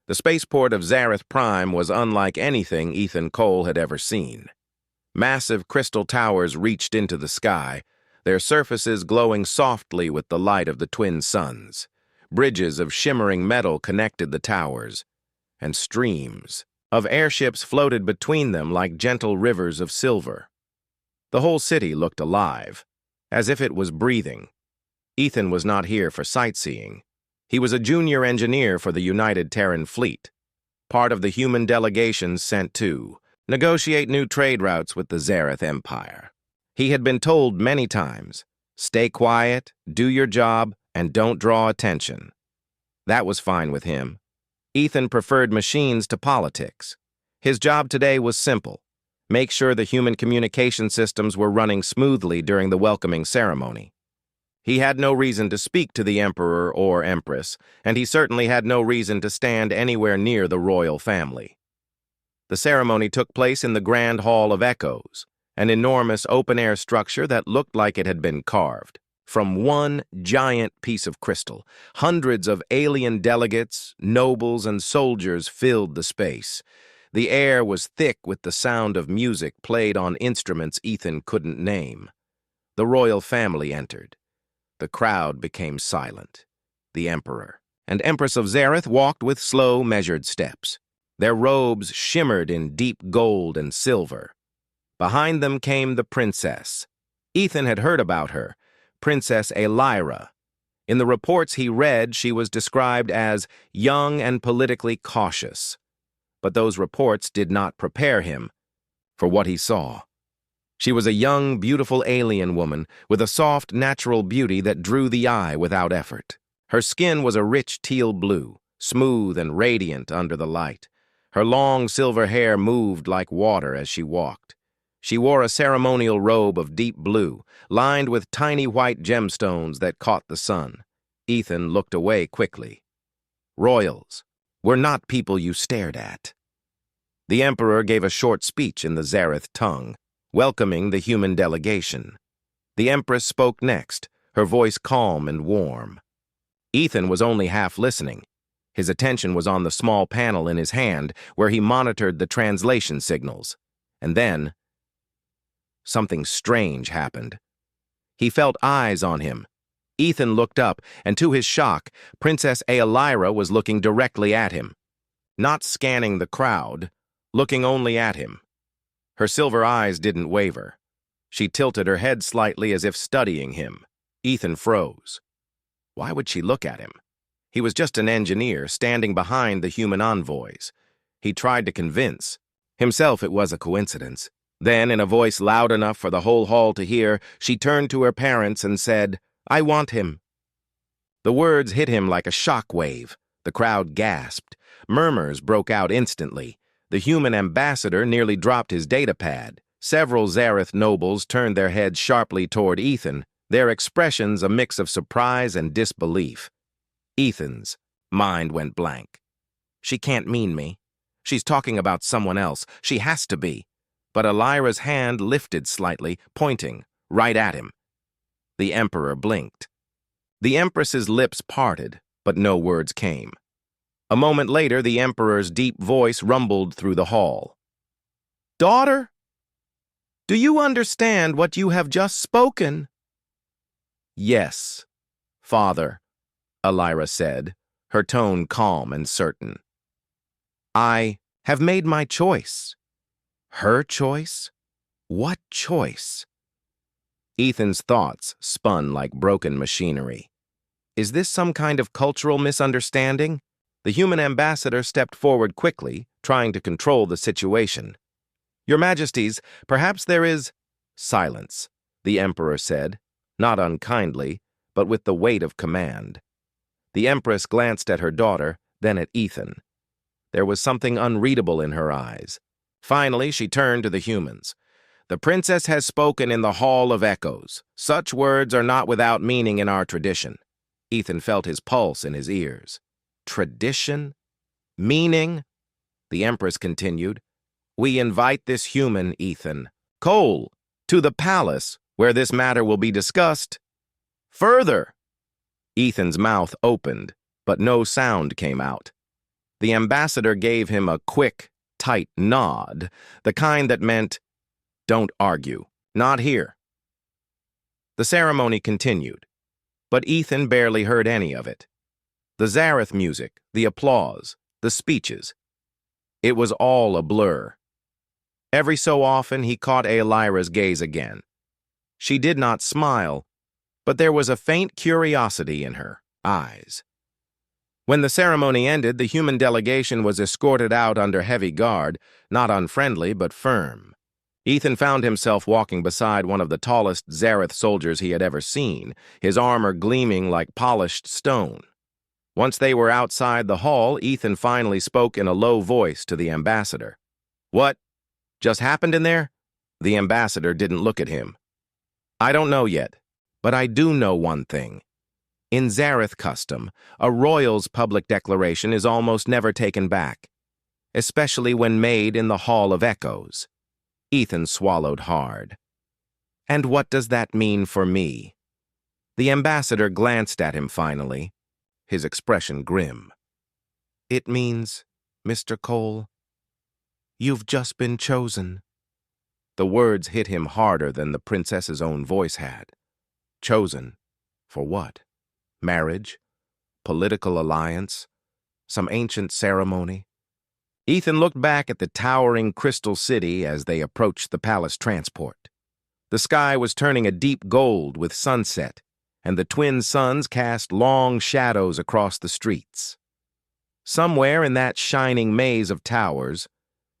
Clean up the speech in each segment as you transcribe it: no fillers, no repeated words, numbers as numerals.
The spaceport of Zareth Prime was unlike anything Ethan Cole had ever seen. Massive crystal towers reached into the sky, their surfaces glowing softly with the light of the twin suns. Bridges of shimmering metal connected the towers, and streams of airships floated between them like gentle rivers of silver. The whole city looked alive, as if it was breathing. Ethan was not here for sightseeing. He was a junior engineer for the United Terran Fleet, part of the human delegation sent to negotiate new trade routes with the Zareth Empire. He had been told many times, stay quiet, do your job, and don't draw attention. That was fine with him. Ethan preferred machines to politics. His job today was simple: make sure the human communication systems were running smoothly during the welcoming ceremony. He had no reason to speak to the Emperor or Empress, and he certainly had no reason to stand anywhere near the royal family. The ceremony took place in the Grand Hall of Echoes, an enormous open-air structure that looked like it had been carved from one giant piece of crystal. Hundreds of alien delegates, nobles, and soldiers filled the space. The air was thick with the sound of music played on instruments Ethan couldn't name. The royal family entered. The crowd became silent. The Emperor and Empress of Zareth walked with slow, measured steps. Their robes shimmered in deep gold and silver. Behind them came the princess. Ethan had heard about her, Princess Elira. In the reports he read, she was described as young and politically cautious. But those reports did not prepare him for what he saw. She was a young, beautiful alien woman with a soft, natural beauty that drew the eye without effort. Her skin was a rich teal blue, smooth and radiant under the light. Her long silver hair moved like water as she walked. She wore a ceremonial robe of deep blue, lined with tiny white gemstones that caught the sun. Ethan looked away quickly. Royals were not people you stared at. The Emperor gave a short speech in the Zareth tongue, welcoming the human delegation. The Empress spoke next, her voice calm and warm. Ethan was only half listening. His attention was on the small panel in his hand where he monitored the translation signals. And then, something strange happened. He felt eyes on him. Ethan looked up, and to his shock, Princess Elira was looking directly at him. Not scanning the crowd, looking only at him. Her silver eyes didn't waver. She tilted her head slightly as if studying him. Ethan froze. Why would she look at him? He was just an engineer standing behind the human envoys. He tried to convince himself it was a coincidence. Then, in a voice loud enough for the whole hall to hear, she turned to her parents and said, "I want him." The words hit him like a shock wave. The crowd gasped. Murmurs broke out instantly. The human ambassador nearly dropped his datapad. Several Zareth nobles turned their heads sharply toward Ethan, their expressions a mix of surprise and disbelief. Ethan's mind went blank. She can't mean me. She's talking about someone else. She has to be. But Elira's hand lifted slightly, pointing right at him. The Emperor blinked. The Empress's lips parted, but no words came. A moment later, the Emperor's deep voice rumbled through the hall. "Daughter, do you understand what you have just spoken?" "Yes, Father," Elira said, her tone calm and certain. "I have made my choice." Her choice? What choice? Ethan's thoughts spun like broken machinery. Is this some kind of cultural misunderstanding? The human ambassador stepped forward quickly, trying to control the situation. "Your Majesties, perhaps there is—" "Silence," the Emperor said, not unkindly, but with the weight of command. The Empress glanced at her daughter, then at Ethan. There was something unreadable in her eyes. Finally, she turned to the humans. "The princess has spoken in the Hall of Echoes. Such words are not without meaning in our tradition." Ethan felt his pulse in his ears. Tradition? Meaning? The Empress continued. "We invite this human, Ethan Cole, to the palace, where this matter will be discussed further." Ethan's mouth opened, but no sound came out. The ambassador gave him a quick, tight nod, the kind that meant, "Don't argue. Not here." The ceremony continued, but Ethan barely heard any of it. The Zareth music, the applause, the speeches. It was all a blur. Every so often he caught Aelira's gaze again. She did not smile, but there was a faint curiosity in her eyes. When the ceremony ended, the human delegation was escorted out under heavy guard, not unfriendly but firm. Ethan found himself walking beside one of the tallest Zareth soldiers he had ever seen, his armor gleaming like polished stone. Once they were outside the hall, Ethan finally spoke in a low voice to the ambassador. "What just happened in there?" The ambassador didn't look at him. "I don't know yet, but I do know one thing. In Zareth custom, a royal's public declaration is almost never taken back, especially when made in the Hall of Echoes." Ethan swallowed hard. "And what does that mean for me?" The ambassador glanced at him finally, his expression grim. "It means, Mr. Cole, you've just been chosen." The words hit him harder than the princess's own voice had. Chosen? For what? Marriage? Political alliance? Some ancient ceremony? Ethan looked back at the towering crystal city as they approached the palace transport. The sky was turning a deep gold with sunset, and the twin suns cast long shadows across the streets. Somewhere in that shining maze of towers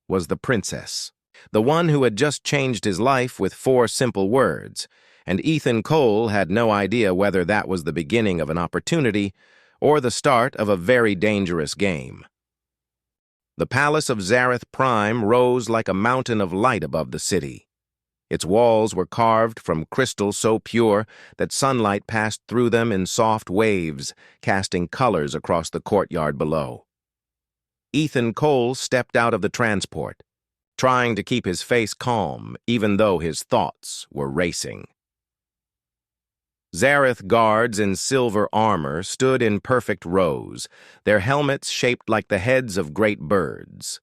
was the princess, the one who had just changed his life with 4 simple words, and Ethan Cole had no idea whether that was the beginning of an opportunity or the start of a very dangerous game. The palace of Zareth Prime rose like a mountain of light above the city. Its walls were carved from crystal so pure that sunlight passed through them in soft waves, casting colors across the courtyard below. Ethan Cole stepped out of the transport, trying to keep his face calm even though his thoughts were racing. Zareth guards in silver armor stood in perfect rows, their helmets shaped like the heads of great birds.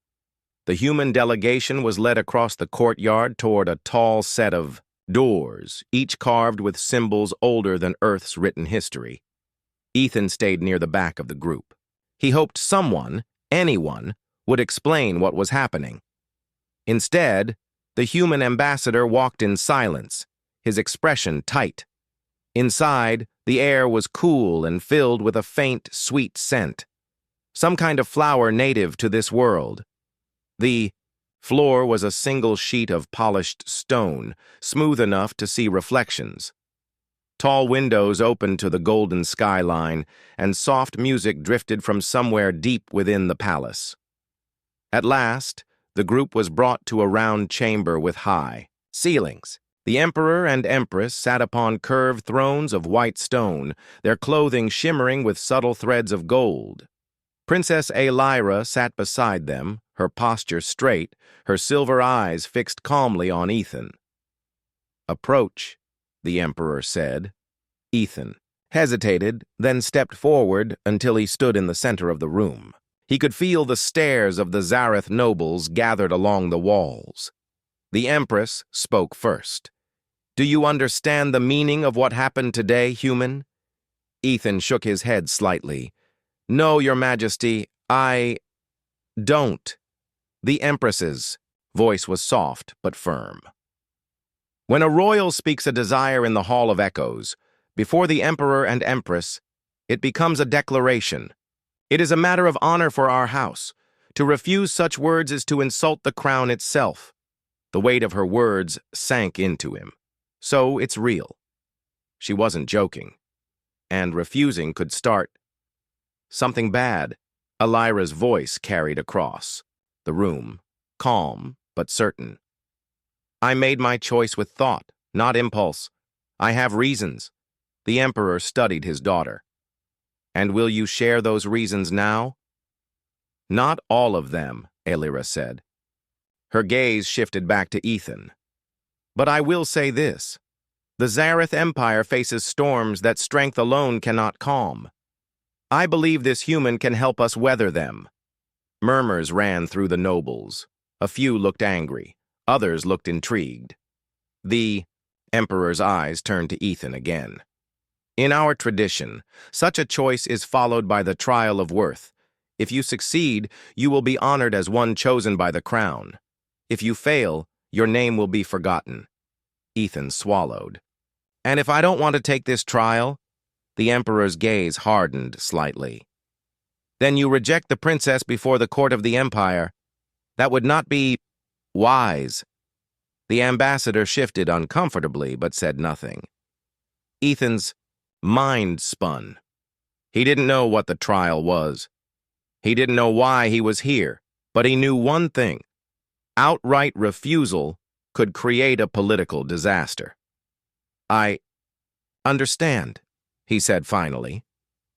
The human delegation was led across the courtyard toward a tall set of doors, each carved with symbols older than Earth's written history. Ethan stayed near the back of the group. He hoped someone, anyone, would explain what was happening. Instead, the human ambassador walked in silence, his expression tight. Inside, the air was cool and filled with a faint, sweet scent, some kind of flower native to this world. The floor was a single sheet of polished stone, smooth enough to see reflections. Tall windows opened to the golden skyline, and soft music drifted from somewhere deep within the palace. At last, the group was brought to a round chamber with high ceilings. The emperor and empress sat upon curved thrones of white stone, their clothing shimmering with subtle threads of gold. Princess Aelira sat beside them, her posture straight, her silver eyes fixed calmly on Ethan. "Approach," the emperor said. Ethan hesitated, then stepped forward until he stood in the center of the room. He could feel the stares of the Zareth nobles gathered along the walls. The empress spoke first. "Do you understand the meaning of what happened today, human?" Ethan shook his head slightly. "No, Your Majesty, I don't." The empress's voice was soft but firm. When a royal speaks a desire in the Hall of Echoes, before the emperor and empress, it becomes a declaration. It is a matter of honor for our house. To refuse such words is to insult the crown itself. The weight of her words sank into him. So it's real. She wasn't joking. And refusing could start something bad. Aelira's voice carried across the room, calm but certain. "I made my choice with thought, not impulse. I have reasons." The emperor studied his daughter. "And will you share those reasons now?" "Not all of them," Aelira said. Her gaze shifted back to Ethan. "But I will say this. The Zareth Empire faces storms that strength alone cannot calm. I believe this human can help us weather them." Murmurs ran through the nobles. A few looked angry. Others looked intrigued. The Emperor's eyes turned to Ethan again. In our tradition, such a choice is followed by the trial of worth. If you succeed, you will be honored as one chosen by the crown. If you fail, your name will be forgotten. Ethan swallowed. And if I don't want to take this trial? The Emperor's gaze hardened slightly. Then you reject the princess before the court of the Empire. That would not be wise. The ambassador shifted uncomfortably but said nothing. Ethan's mind spun. He didn't know what the trial was. He didn't know why he was here, but he knew one thing. Outright refusal could create a political disaster. I understand, he said finally.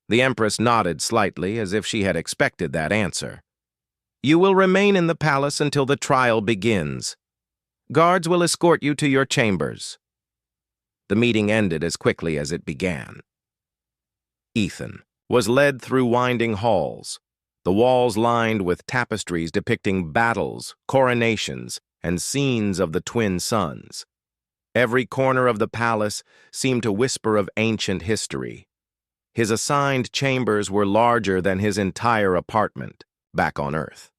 The Empress nodded slightly as if she had expected that answer. You will remain in the palace until the trial begins. Guards will escort you to your chambers. The meeting ended as quickly as it began. Ethan was led through winding halls, the walls lined with tapestries depicting battles, coronations, and scenes of the twin suns. Every corner of the palace seemed to whisper of ancient history. His assigned chambers were larger than his entire apartment back on Earth.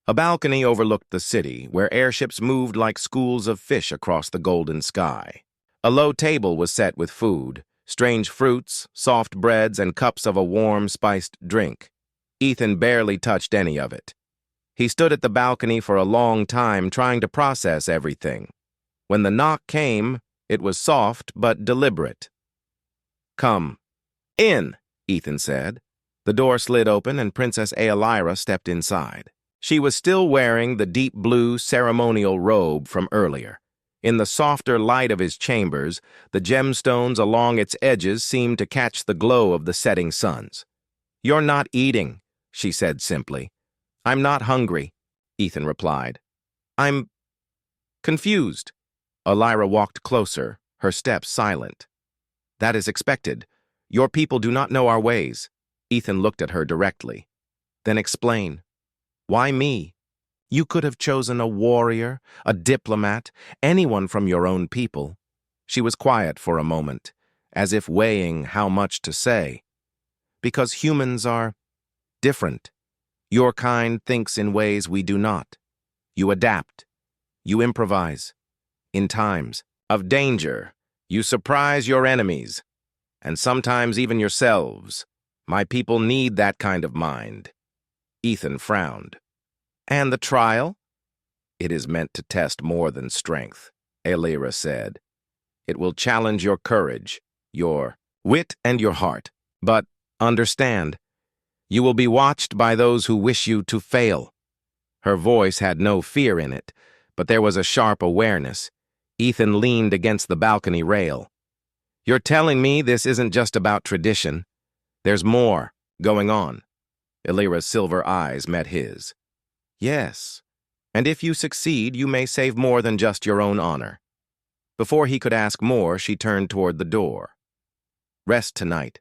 A balcony overlooked the city, where airships moved like schools of fish across the golden sky. A low table was set with food, strange fruits, soft breads, and cups of a warm, spiced drink. Ethan barely touched any of it. He stood at the balcony for a long time trying to process everything. When the knock came, it was soft but deliberate. Come in, Ethan said. The door slid open and Princess Aelira stepped inside. She was still wearing the deep blue ceremonial robe from earlier. In the softer light of his chambers, the gemstones along its edges seemed to catch the glow of the setting suns. You're not eating, she said simply. I'm not hungry, Ethan replied. I'm confused. Aelira walked closer, her steps silent. That is expected. Your people do not know our ways. Ethan looked at her directly. Then explain. Why me? You could have chosen a warrior, a diplomat, anyone from your own people. She was quiet for a moment, as if weighing how much to say. Because humans are different. Your kind thinks in ways we do not. You adapt. You improvise. In times of danger, you surprise your enemies, and sometimes even yourselves. My people need that kind of mind. Ethan frowned. And the trial? It is meant to test more than strength, Aelira said. It will challenge your courage, your wit, and your heart. But understand, you will be watched by those who wish you to fail. Her voice had no fear in it, but there was a sharp awareness. Ethan leaned against the balcony rail. You're telling me this isn't just about tradition. There's more going on. Aelira's silver eyes met his. Yes, and if you succeed, you may save more than just your own honor. Before he could ask more, she turned toward the door. Rest tonight.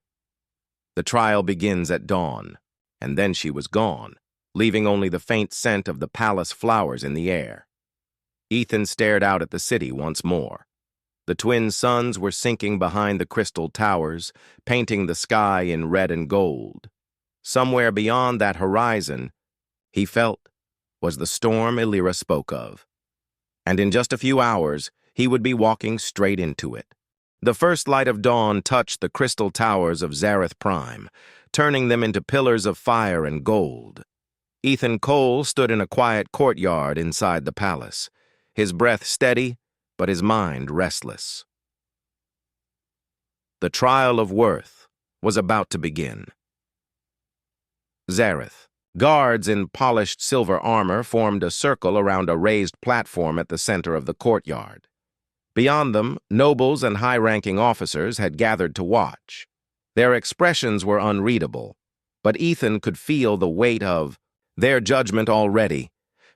The trial begins at dawn, and then she was gone, leaving only the faint scent of the palace flowers in the air. Ethan stared out at the city once more. The twin suns were sinking behind the crystal towers, painting the sky in red and gold. Somewhere beyond that horizon, he felt, was the storm Aelira spoke of. And in just a few hours, he would be walking straight into it. The first light of dawn touched the crystal towers of Zareth Prime, turning them into pillars of fire and gold. Ethan Cole stood in a quiet courtyard inside the palace, his breath steady, but his mind restless. The trial of worth was about to begin. Zareth. Guards in polished silver armor formed a circle around a raised platform at the center of the courtyard. Beyond them, nobles and high-ranking officers had gathered to watch. Their expressions were unreadable, but Ethan could feel the weight of their judgment already.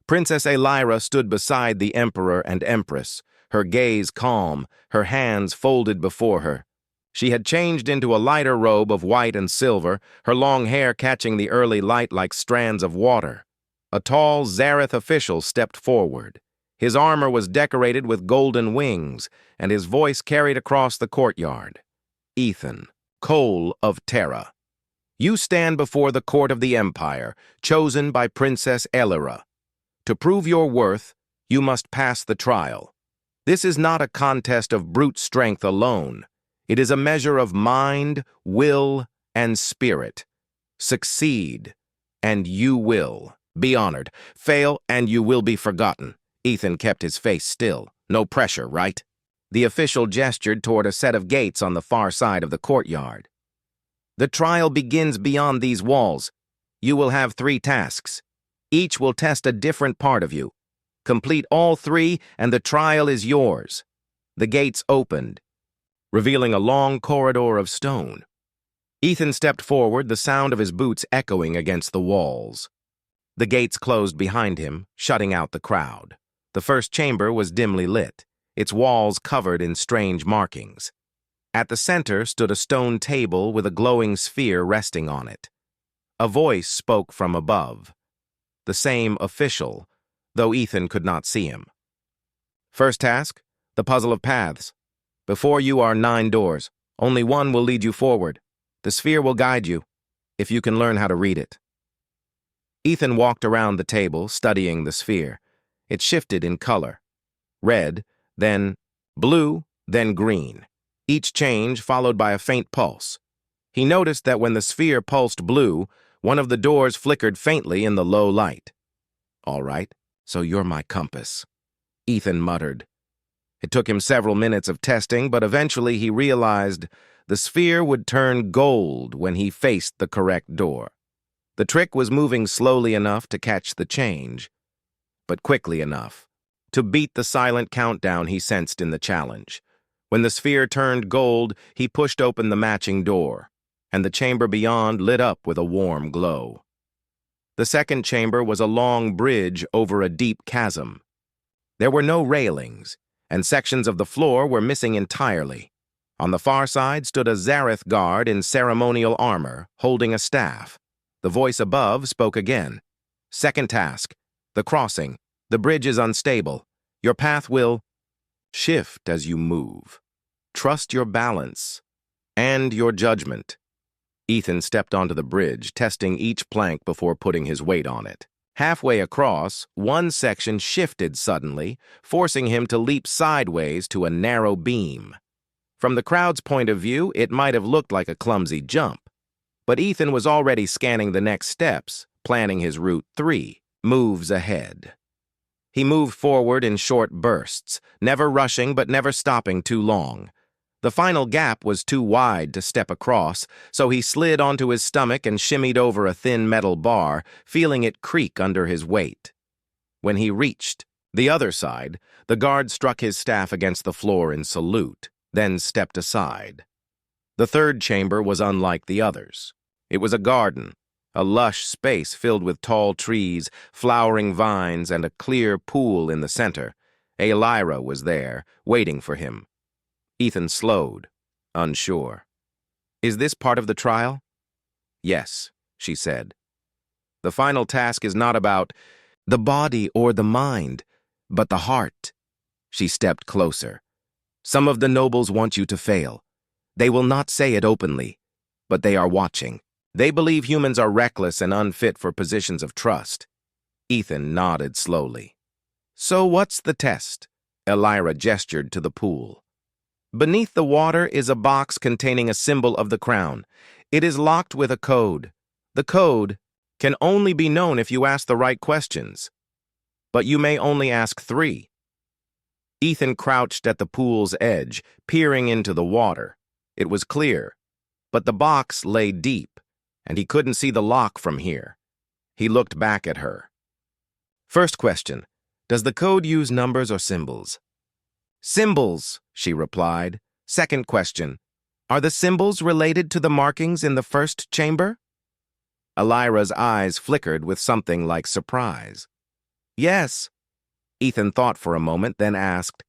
Princess Aelira stood beside the Emperor and Empress, her gaze calm, her hands folded before her. She had changed into a lighter robe of white and silver, her long hair catching the early light like strands of water. A tall Zareth official stepped forward. His armor was decorated with golden wings, and his voice carried across the courtyard. Ethan, Cole of Terra. You stand before the court of the Empire, chosen by Princess Elira. To prove your worth, you must pass the trial. This is not a contest of brute strength alone. It is a measure of mind, will, and spirit. Succeed, and you will be honored. Fail, and you will be forgotten. Ethan kept his face still. No pressure, right? The official gestured toward a set of gates on the far side of the courtyard. The trial begins beyond these walls. You will have 3 tasks. Each will test a different part of you. Complete all 3, and the trial is yours. The gates opened, revealing a long corridor of stone. Ethan stepped forward, the sound of his boots echoing against the walls. The gates closed behind him, shutting out the crowd. The first chamber was dimly lit, its walls covered in strange markings. At the center stood a stone table with a glowing sphere resting on it. A voice spoke from above. The same official, though Ethan could not see him. First task, the puzzle of paths. Before you are 9 doors. Only one will lead you forward. The sphere will guide you, if you can learn how to read it. Ethan walked around the table, studying the sphere. It shifted in color. Red, then blue, then green. Each change followed by a faint pulse. He noticed that when the sphere pulsed blue, one of the doors flickered faintly in the low light. All right, so you're my compass, Ethan muttered. It took him several minutes of testing, but eventually he realized the sphere would turn gold when he faced the correct door. The trick was moving slowly enough to catch the change, but quickly enough to beat the silent countdown he sensed in the challenge. When the sphere turned gold, he pushed open the matching door, and the chamber beyond lit up with a warm glow. The second chamber was a long bridge over a deep chasm. There were no railings, and sections of the floor were missing entirely. On the far side stood a Zareth guard in ceremonial armor, holding a staff. The voice above spoke again. Second task, the crossing. The bridge is unstable. Your path will shift as you move. Trust your balance and your judgment. Ethan stepped onto the bridge, testing each plank before putting his weight on it. Halfway across, one section shifted suddenly, forcing him to leap sideways to a narrow beam. From the crowd's point of view, it might have looked like a clumsy jump. But Ethan was already scanning the next steps, planning his route 3, moves ahead. He moved forward in short bursts, never rushing but never stopping too long. The final gap was too wide to step across, so he slid onto his stomach and shimmied over a thin metal bar, feeling it creak under his weight. When he reached the other side, the guard struck his staff against the floor in salute, then stepped aside. The third chamber was unlike the others. It was a garden, a lush space filled with tall trees, flowering vines, and a clear pool in the center. Elira was there, waiting for him. Ethan slowed, unsure. Is this part of the trial? Yes, she said. The final task is not about the body or the mind, but the heart. She stepped closer. Some of the nobles want you to fail. They will not say it openly, but they are watching. They believe humans are reckless and unfit for positions of trust. Ethan nodded slowly. So what's the test? Elira gestured to the pool. Beneath the water is a box containing a symbol of the crown. It is locked with a code. The code can only be known if you ask the right questions. But you may only ask 3. Ethan crouched at the pool's edge, peering into the water. It was clear, but the box lay deep, and he couldn't see the lock from here. He looked back at her. First question, does the code use numbers or symbols? Symbols, she replied. Second question, are the symbols related to the markings in the first chamber? Elira's eyes flickered with something like surprise. Yes. Ethan thought for a moment, then asked,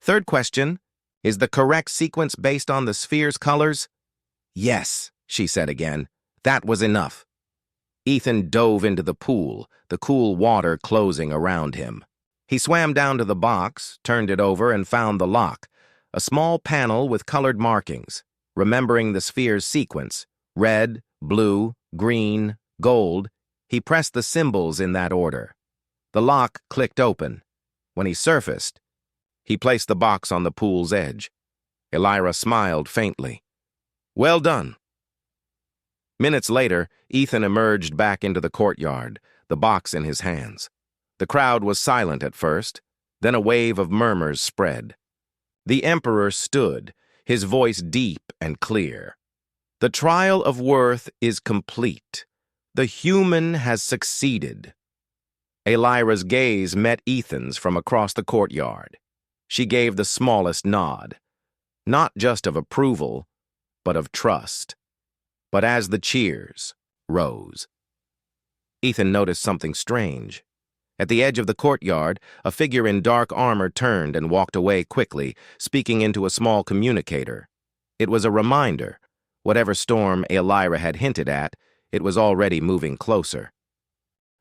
Third question, Is the correct sequence based on the sphere's colors? Yes, she said again. That was enough. Ethan dove into the pool, the cool water closing around him. He swam down to the box, turned it over, and found the lock, a small panel with colored markings. Remembering the sphere's sequence, red, blue, green, gold, he pressed the symbols in that order. The lock clicked open. When he surfaced, he placed the box on the pool's edge. Elira smiled faintly. Well done. Minutes later, Ethan emerged back into the courtyard, the box in his hands. The crowd was silent at first, then a wave of murmurs spread. The Emperor stood, his voice deep and clear. The trial of worth is complete. The human has succeeded. Elira's gaze met Ethan's from across the courtyard. She gave the smallest nod, not just of approval, but of trust. But as the cheers rose, Ethan noticed something strange. At the edge of the courtyard, a figure in dark armor turned and walked away quickly, speaking into a small communicator. It was a reminder. Whatever storm Elira had hinted at, it was already moving closer.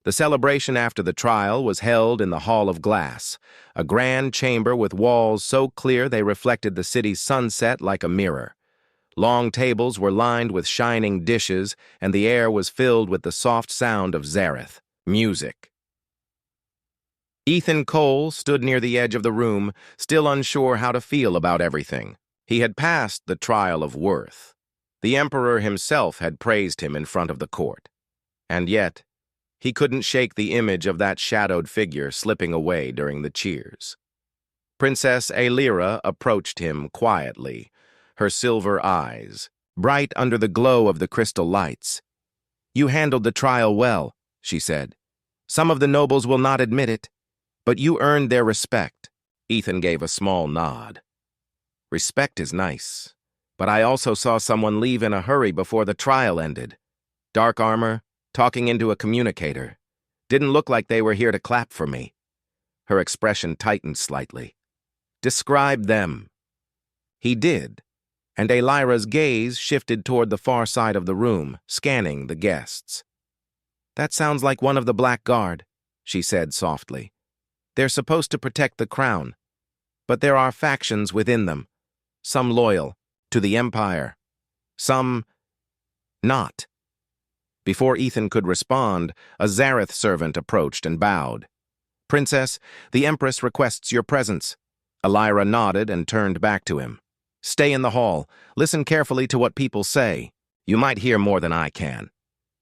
The celebration after the trial was held in the Hall of Glass, a grand chamber with walls so clear they reflected the city's sunset like a mirror. Long tables were lined with shining dishes, and the air was filled with the soft sound of Zareth, music. Ethan Cole stood near the edge of the room, still unsure how to feel about everything. He had passed the trial of worth. The Emperor himself had praised him in front of the court. And yet, he couldn't shake the image of that shadowed figure slipping away during the cheers. Princess Elira approached him quietly, her silver eyes bright under the glow of the crystal lights. "You handled the trial well," she said. "Some of the nobles will not admit it, but you earned their respect." Ethan gave a small nod. "Respect is nice, but I also saw someone leave in a hurry before the trial ended. Dark armor, talking into a communicator. Didn't look like they were here to clap for me." Her expression tightened slightly. "Describe them." He did, and Elira's gaze shifted toward the far side of the room, scanning the guests. "That sounds like one of the Black Guard," she said softly. "They're supposed to protect the crown, but there are factions within them, some loyal to the Empire, some not." Before Ethan could respond, a Zareth servant approached and bowed. "Princess, the Empress requests your presence." Elira nodded and turned back to him. "Stay in the hall. Listen carefully to what people say. You might hear more than I can."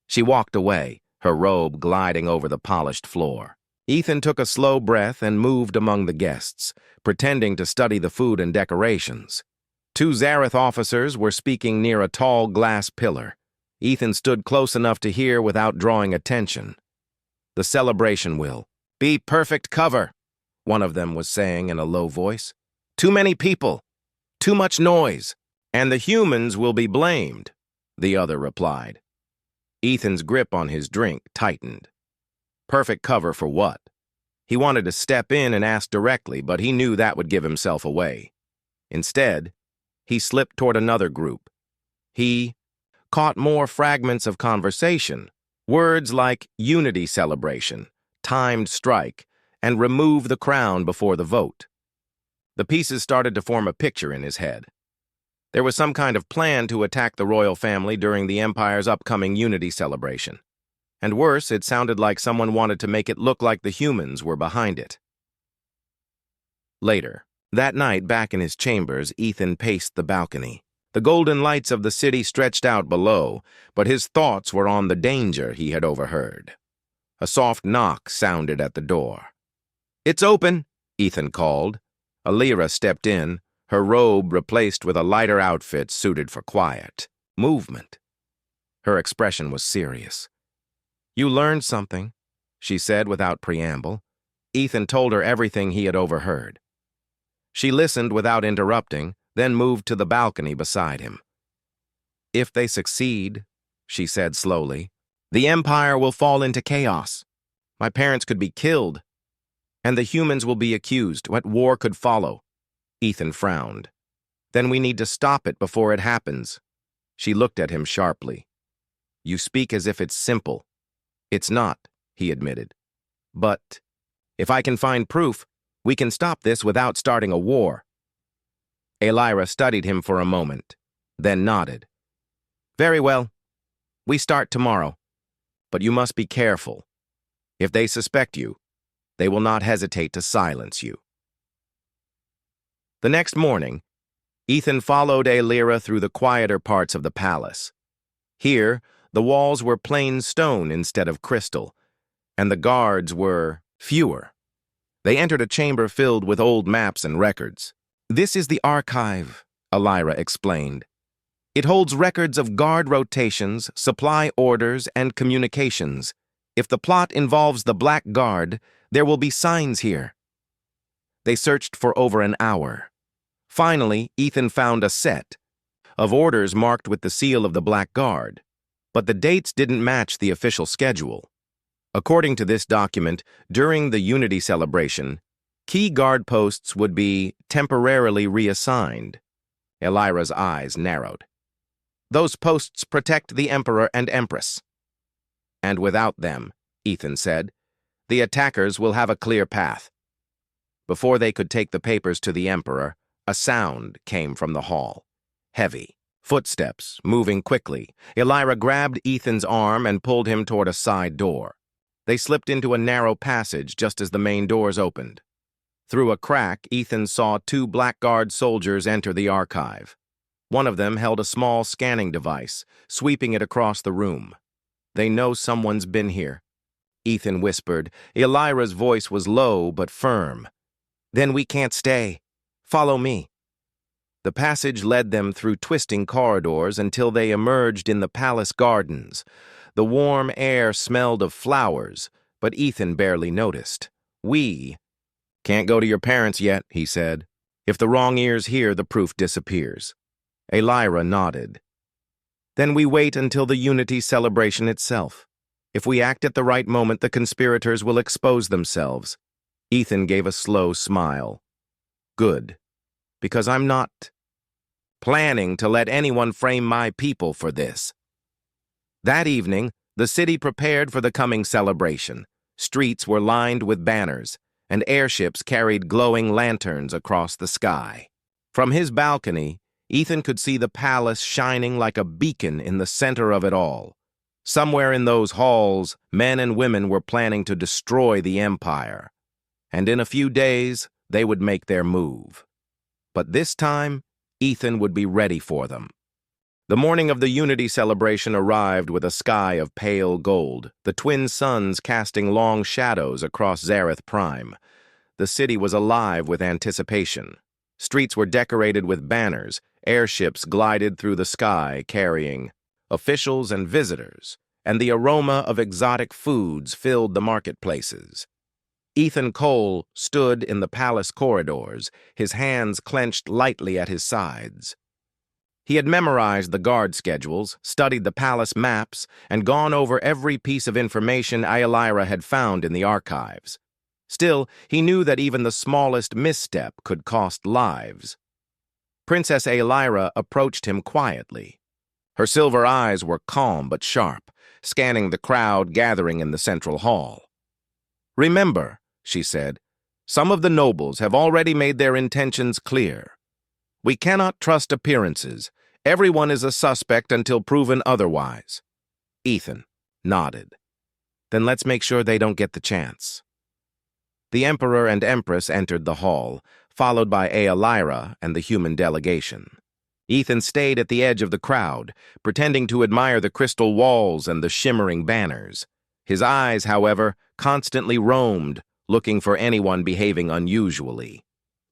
She walked away, her robe gliding over the polished floor. Ethan took a slow breath and moved among the guests, pretending to study the food and decorations. Two Zareth officers were speaking near a tall glass pillar. Ethan stood close enough to hear without drawing attention. "The celebration will be perfect cover," one of them was saying in a low voice. "Too many people, too much noise, and the humans will be blamed," the other replied. Ethan's grip on his drink tightened. Perfect cover for what? He wanted to step in and ask directly, but he knew that would give himself away. Instead, he slipped toward another group. He caught more fragments of conversation, words like unity celebration, timed strike, and remove the crown before the vote. The pieces started to form a picture in his head. There was some kind of plan to attack the royal family during the Empire's upcoming unity celebration. And worse, it sounded like someone wanted to make it look like the humans were behind it. Later, that night back in his chambers, Ethan paced the balcony. The golden lights of the city stretched out below, but his thoughts were on the danger he had overheard. A soft knock sounded at the door. "It's open," Ethan called. Elira stepped in, her robe replaced with a lighter outfit suited for quiet movement. Her expression was serious. "You learned something," she said without preamble. Ethan told her everything he had overheard. She listened without interrupting, then moved to the balcony beside him. "If they succeed," she said slowly, "the Empire will fall into chaos. My parents could be killed, and the humans will be accused. What war could follow?" Ethan frowned. Then we need to stop it before it happens. She looked at him sharply. You speak as if it's simple. It's not, he admitted. But if I can find proof, we can stop this without starting a war. Elira studied him for a moment, then nodded. Very well. We start tomorrow. But you must be careful. If they suspect you, they will not hesitate to silence you. The next morning, Ethan followed Elira through the quieter parts of the palace. Here, the walls were plain stone instead of crystal, and the guards were fewer. They entered a chamber filled with old maps and records. This is the archive, Elira explained. It holds records of guard rotations, supply orders, and communications. If the plot involves the Black Guard, there will be signs here. They searched for over an hour. Finally, Ethan found a set of orders marked with the seal of the Black Guard, but the dates didn't match the official schedule. According to this document, during the Unity celebration, key guard posts would be temporarily reassigned. Elira's eyes narrowed. Those posts protect the Emperor and Empress. And without them, Ethan said, the attackers will have a clear path. Before they could take the papers to the Emperor, a sound came from the hall. Heavy. Footsteps, moving quickly. Elira grabbed Ethan's arm and pulled him toward a side door. They slipped into a narrow passage just as the main doors opened. Through a crack, Ethan saw two Black Guard soldiers enter the archive. One of them held a small scanning device, sweeping it across the room. They know someone's been here, Ethan whispered. Elira's voice was low but firm. Then we can't stay. Follow me. The passage led them through twisting corridors until they emerged in the palace gardens. The warm air smelled of flowers, but Ethan barely noticed. We can't go to your parents yet, he said. If the wrong ears hear, the proof disappears. Elira nodded. Then we wait until the Unity celebration itself. If we act at the right moment, the conspirators will expose themselves. Ethan gave a slow smile. Good, because I'm not planning to let anyone frame my people for this. That evening, the city prepared for the coming celebration. Streets were lined with banners, and airships carried glowing lanterns across the sky. From his balcony, Ethan could see the palace shining like a beacon in the center of it all. Somewhere in those halls, men and women were planning to destroy the Empire. And in a few days, they would make their move. But this time, Ethan would be ready for them. The morning of the Unity celebration arrived with a sky of pale gold, the twin suns casting long shadows across Zareth Prime. The city was alive with anticipation. Streets were decorated with banners, airships glided through the sky carrying officials and visitors, and the aroma of exotic foods filled the marketplaces. Ethan Cole stood in the palace corridors, his hands clenched lightly at his sides. He had memorized the guard schedules, studied the palace maps, and gone over every piece of information Elira had found in the archives. Still, he knew that even the smallest misstep could cost lives. Princess Elira approached him quietly. Her silver eyes were calm but sharp, scanning the crowd gathering in the central hall. Remember, she said, some of the nobles have already made their intentions clear. We cannot trust appearances. Everyone is a suspect until proven otherwise. Ethan nodded. Then let's make sure they don't get the chance. The Emperor and Empress entered the hall, followed by Elira and the human delegation. Ethan stayed at the edge of the crowd, pretending to admire the crystal walls and the shimmering banners. His eyes, however, constantly roamed, looking for anyone behaving unusually.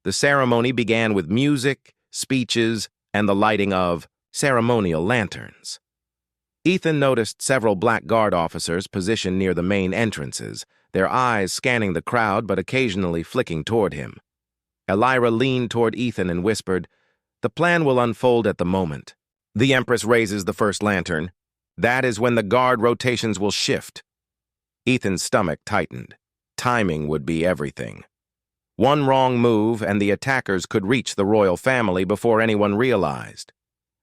The ceremony began with music, speeches, and the lighting of ceremonial lanterns. Ethan noticed several Black Guard officers positioned near the main entrances, their eyes scanning the crowd but occasionally flicking toward him. Elira leaned toward Ethan and whispered, "The plan will unfold at the moment. The Empress raises the first lantern. That is when the guard rotations will shift." Ethan's stomach tightened. Timing would be everything. One wrong move and the attackers could reach the royal family before anyone realized.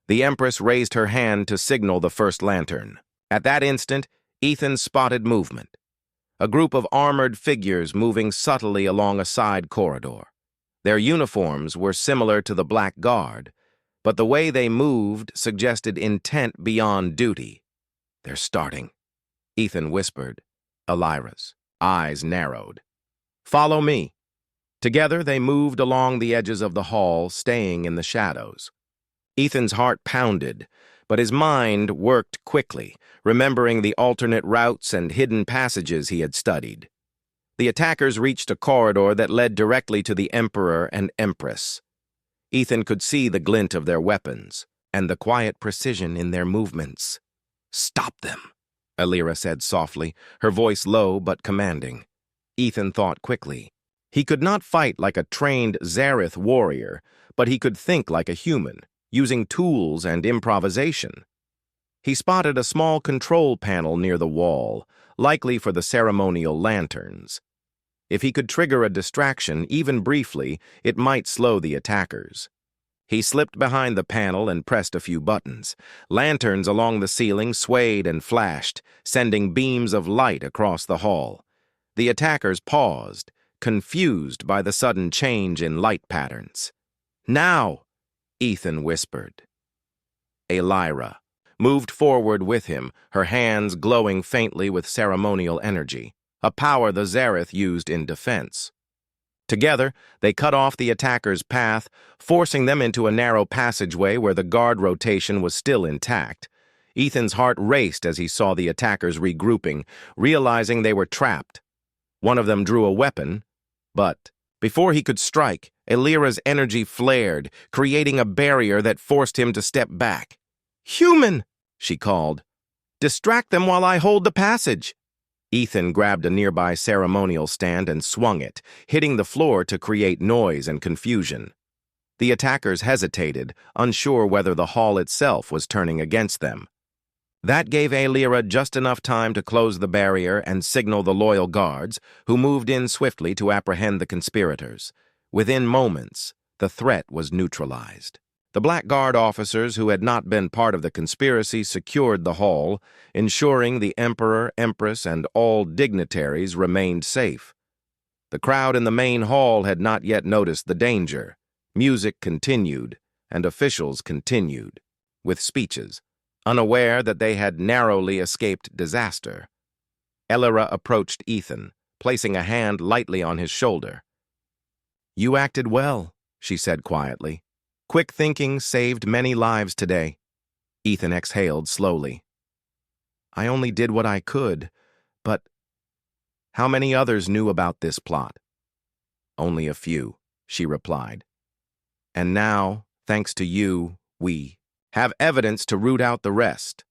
The Empress raised her hand to signal the first lantern. At that instant, Ethan spotted movement. A group of armored figures moving subtly along a side corridor. Their uniforms were similar to the Black Guard, but the way they moved suggested intent beyond duty. "They're starting," Ethan whispered. Elira's eyes narrowed. "Follow me." Together, they moved along the edges of the hall, staying in the shadows. Ethan's heart pounded, but his mind worked quickly, remembering the alternate routes and hidden passages he had studied. The attackers reached a corridor that led directly to the Emperor and Empress. Ethan could see the glint of their weapons and the quiet precision in their movements. "Stop them," Elira said softly, her voice low but commanding. Ethan thought quickly. He could not fight like a trained Zareth warrior, but he could think like a human, using tools and improvisation. He spotted a small control panel near the wall, likely for the ceremonial lanterns. If he could trigger a distraction, even briefly, it might slow the attackers. He slipped behind the panel and pressed a few buttons. Lanterns along the ceiling swayed and flashed, sending beams of light across the hall. The attackers paused, confused by the sudden change in light patterns. "Now," Ethan whispered. Elira moved forward with him, her hands glowing faintly with ceremonial energy, a power the Zareth used in defense. Together, they cut off the attackers' path, forcing them into a narrow passageway where the guard rotation was still intact. Ethan's heart raced as he saw the attackers regrouping, realizing they were trapped. One of them drew a weapon, but before he could strike, Elira's energy flared, creating a barrier that forced him to step back. "Human!" she called. "Distract them while I hold the passage." Ethan grabbed a nearby ceremonial stand and swung it, hitting the floor to create noise and confusion. The attackers hesitated, unsure whether the hall itself was turning against them. That gave Elira just enough time to close the barrier and signal the loyal guards, who moved in swiftly to apprehend the conspirators. Within moments, the threat was neutralized. The Black Guard officers who had not been part of the conspiracy secured the hall, ensuring the Emperor, Empress, and all dignitaries remained safe. The crowd in the main hall had not yet noticed the danger. Music continued, and officials continued, with speeches, unaware that they had narrowly escaped disaster. Elira approached Ethan, placing a hand lightly on his shoulder. "You acted well," she said quietly. "Quick thinking saved many lives today." Ethan exhaled slowly. "I only did what I could, but how many others knew about this plot?" "Only a few," she replied. "And now, thanks to you, we have evidence to root out the rest."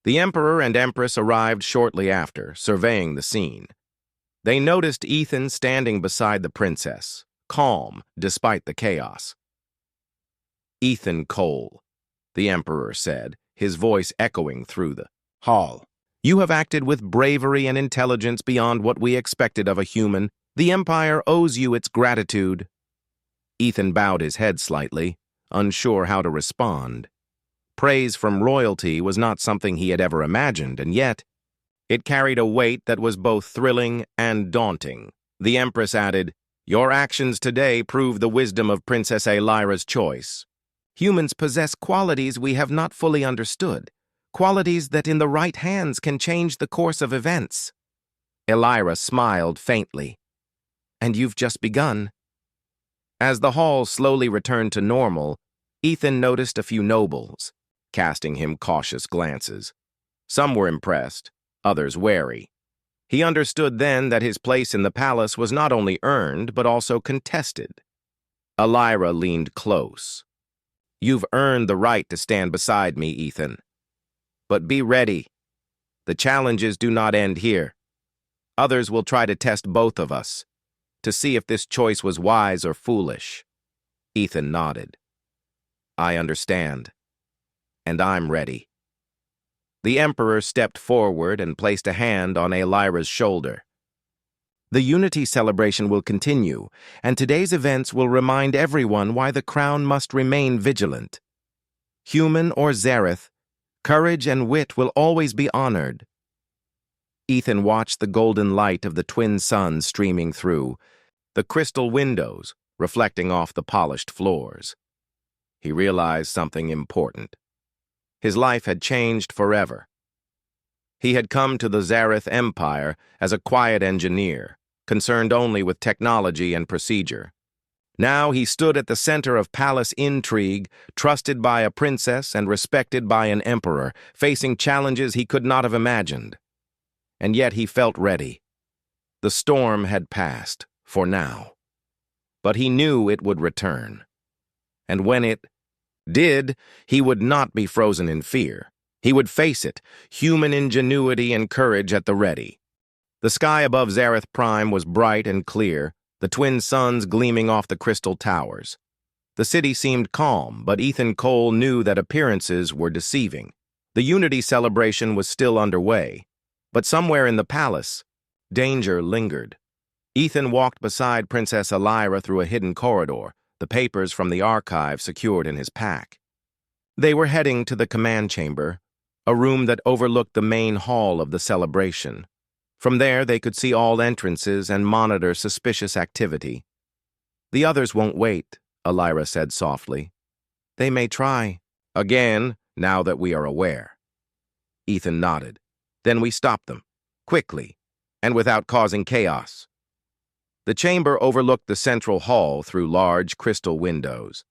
The Emperor and Empress arrived shortly after, surveying the scene. They noticed Ethan standing beside the princess, calm despite the chaos. "Ethan Cole," the Emperor said, his voice echoing through the hall. "You have acted with bravery and intelligence beyond what we expected of a human. The Empire owes you its gratitude." Ethan bowed his head slightly, unsure how to respond. Praise from royalty was not something he had ever imagined, and yet it carried a weight that was both thrilling and daunting. The Empress added, "Your actions today prove the wisdom of Princess Elira's choice. Humans possess qualities we have not fully understood, qualities that in the right hands can change the course of events." Elira smiled faintly. "And you've just begun." As the hall slowly returned to normal, Ethan noticed a few nobles, casting him cautious glances. Some were impressed, others wary. He understood then that his place in the palace was not only earned, but also contested. Elira leaned close. "You've earned the right to stand beside me, Ethan. But be ready. The challenges do not end here. Others will try to test both of us, to see if this choice was wise or foolish." Ethan nodded. "I understand. And I'm ready." The Emperor stepped forward and placed a hand on Elira's shoulder. The Unity celebration will continue, and today's events will remind everyone why the Crown must remain vigilant. Human or Xerath, courage and wit will always be honored. Ethan watched the golden light of the twin suns streaming through, the crystal windows reflecting off the polished floors. He realized something important. His life had changed forever. He had come to the Xerath Empire as a quiet engineer, concerned only with technology and procedure. Now he stood at the center of palace intrigue, trusted by a princess and respected by an emperor, facing challenges he could not have imagined. And yet he felt ready. The storm had passed, for now. But he knew it would return. And when it did, he would not be frozen in fear. He would face it, human ingenuity and courage at the ready. The sky above Xerath Prime was bright and clear, the twin suns gleaming off the crystal towers. The city seemed calm, but Ethan Cole knew that appearances were deceiving. The Unity celebration was still underway, but somewhere in the palace, danger lingered. Ethan walked beside Princess Elira through a hidden corridor, the papers from the archive secured in his pack. They were heading to the command chamber, a room that overlooked the main hall of the celebration. From there, they could see all entrances and monitor suspicious activity. "The others won't wait," Elira said softly. "They may try again, now that we are aware." Ethan nodded. "Then we stop them, quickly, and without causing chaos." The chamber overlooked the central hall through large crystal windows.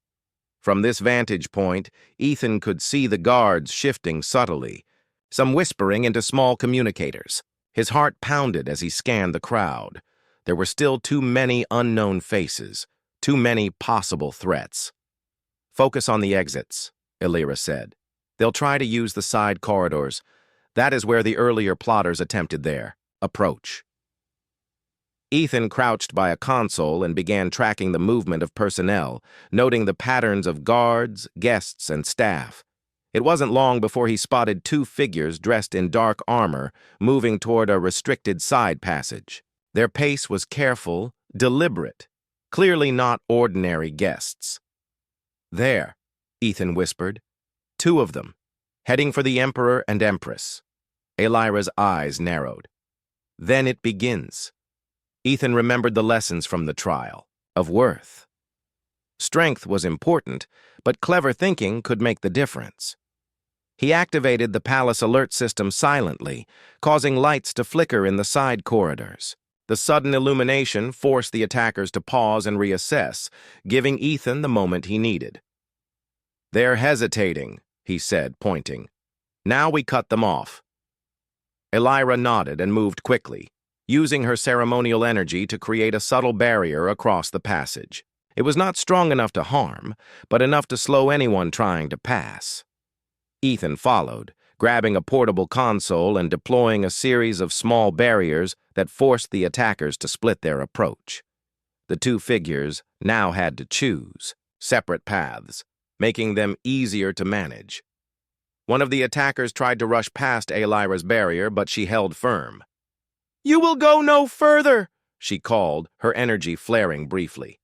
From this vantage point, Ethan could see the guards shifting subtly, some whispering into small communicators. His heart pounded as he scanned the crowd. There were still too many unknown faces, too many possible threats. "Focus on the exits," Elira said. "They'll try to use the side corridors. That is where the earlier plotters attempted their approach." Ethan crouched by a console and began tracking the movement of personnel, noting the patterns of guards, guests, and staff. It wasn't long before he spotted two figures dressed in dark armor moving toward a restricted side passage. Their pace was careful, deliberate, clearly not ordinary guests. "There," Ethan whispered. "Two of them, heading for the Emperor and Empress." Elira's eyes narrowed. "Then it begins." Ethan remembered the lessons from the trial, of worth. Strength was important, but clever thinking could make the difference. He activated the palace alert system silently, causing lights to flicker in the side corridors. The sudden illumination forced the attackers to pause and reassess, giving Ethan the moment he needed. "They're hesitating," he said, pointing. "Now we cut them off." Elira nodded and moved quickly, using her ceremonial energy to create a subtle barrier across the passage. It was not strong enough to harm, but enough to slow anyone trying to pass. Ethan followed, grabbing a portable console and deploying a series of small barriers that forced the attackers to split their approach. The two figures now had to choose separate paths, making them easier to manage. One of the attackers tried to rush past Elira's barrier, but she held firm. "You will go no further," she called, her energy flaring briefly.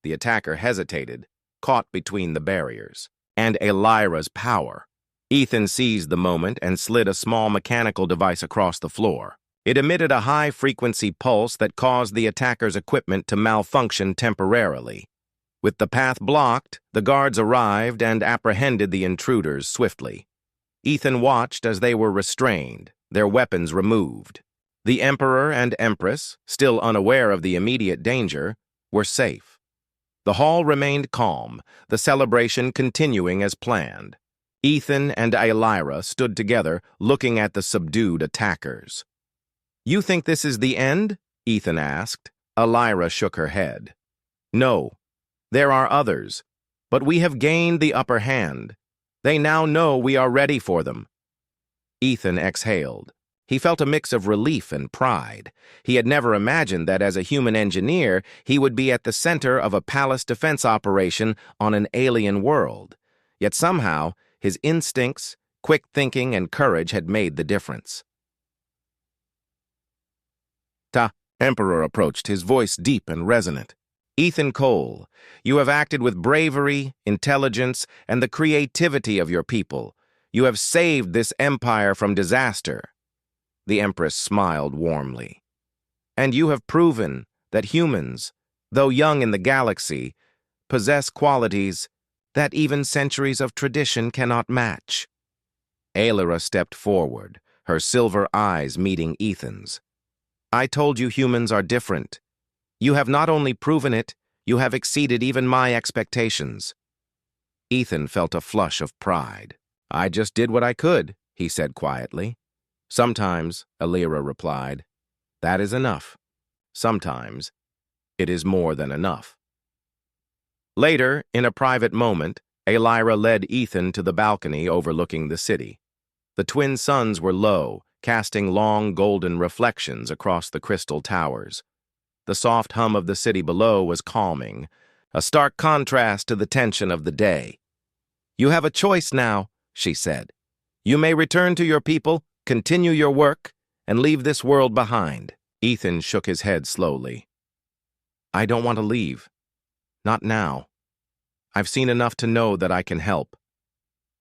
The attacker hesitated, caught between the barriers. And Elira's power. Ethan seized the moment and slid a small mechanical device across the floor. It emitted a high-frequency pulse that caused the attacker's equipment to malfunction temporarily. With the path blocked, the guards arrived and apprehended the intruders swiftly. Ethan watched as they were restrained, their weapons removed. The Emperor and Empress, still unaware of the immediate danger, were safe. The hall remained calm, the celebration continuing as planned. Ethan and Elira stood together, looking at the subdued attackers. "You think this is the end?" Ethan asked. Elira shook her head. "No, there are others, but we have gained the upper hand. They now know we are ready for them." Ethan exhaled. He felt a mix of relief and pride. He had never imagined that as a human engineer, he would be at the center of a palace defense operation on an alien world. Yet somehow, his instincts, quick thinking, and courage had made the difference. Emperor approached, his voice deep and resonant. Ethan Cole, you have acted with bravery, intelligence, and the creativity of your people. You have saved this empire from disaster. The Empress smiled warmly. And you have proven that humans, though young in the galaxy, possess qualities that even centuries of tradition cannot match. Aelira stepped forward, her silver eyes meeting Ethan's. I told you humans are different. You have not only proven it, you have exceeded even my expectations. Ethan felt a flush of pride. I just did what I could, he said quietly. Sometimes, Aelira replied, that is enough. Sometimes, it is more than enough. Later, in a private moment, Aelira led Ethan to the balcony overlooking the city. The twin suns were low, casting long golden reflections across the crystal towers. The soft hum of the city below was calming, a stark contrast to the tension of the day. You have a choice now, she said. You may return to your people, continue your work, and leave this world behind. Ethan shook his head slowly. I don't want to leave. Not now. I've seen enough to know that I can help,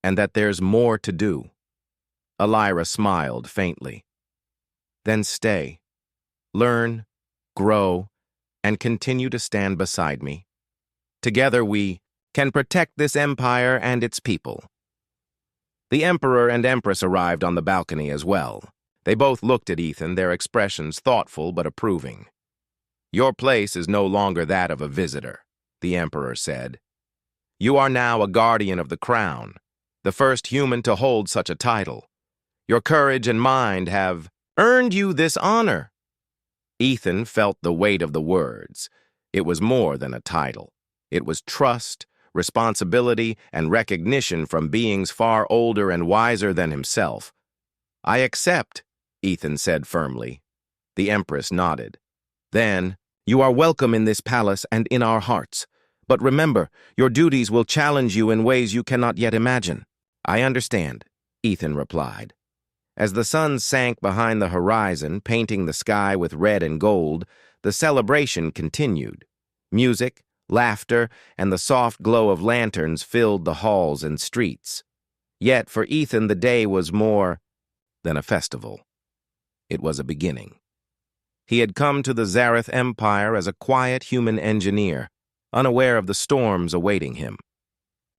and that there's more to do. Aelira smiled faintly. Then stay. Learn, grow, and continue to stand beside me. Together we can protect this empire and its people. The Emperor and Empress arrived on the balcony as well. They both looked at Ethan, their expressions thoughtful but approving. Your place is no longer that of a visitor, the Emperor said. You are now a guardian of the crown, the first human to hold such a title. Your courage and mind have earned you this honor. Ethan felt the weight of the words. It was more than a title. It was trust, responsibility, and recognition from beings far older and wiser than himself. I accept, Ethan said firmly. The Empress nodded. Then, you are welcome in this palace and in our hearts. But remember, your duties will challenge you in ways you cannot yet imagine. I understand, Ethan replied. As the sun sank behind the horizon, painting the sky with red and gold, the celebration continued. Music, laughter, and the soft glow of lanterns filled the halls and streets. Yet for Ethan the day was more than a festival. It was a beginning. He had come to the Zareth Empire as a quiet human engineer, unaware of the storms awaiting him.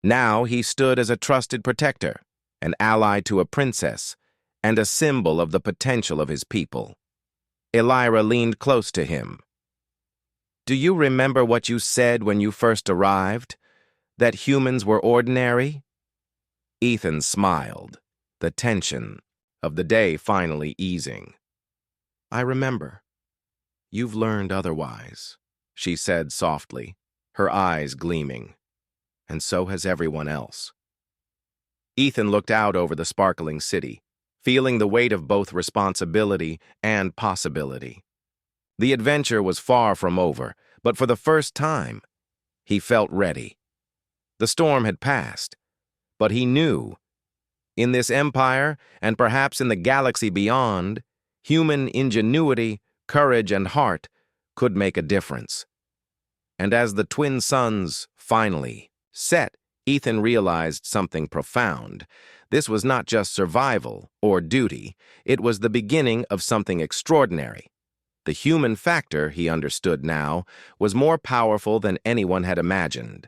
Now he stood as a trusted protector, an ally to a princess, and a symbol of the potential of his people. Aelira leaned close to him. Do you remember what you said when you first arrived? That humans were ordinary? Ethan smiled, the tension of the day finally easing. I remember. You've learned otherwise, she said softly, her eyes gleaming. And so has everyone else. Ethan looked out over the sparkling city, feeling the weight of both responsibility and possibility. The adventure was far from over, but for the first time, he felt ready. The storm had passed, but he knew, in this empire, and perhaps in the galaxy beyond, human ingenuity, courage, and heart could make a difference. And as the twin suns finally set, Ethan realized something profound. This was not just survival or duty, it was the beginning of something extraordinary. The human factor, he understood now, was more powerful than anyone had imagined.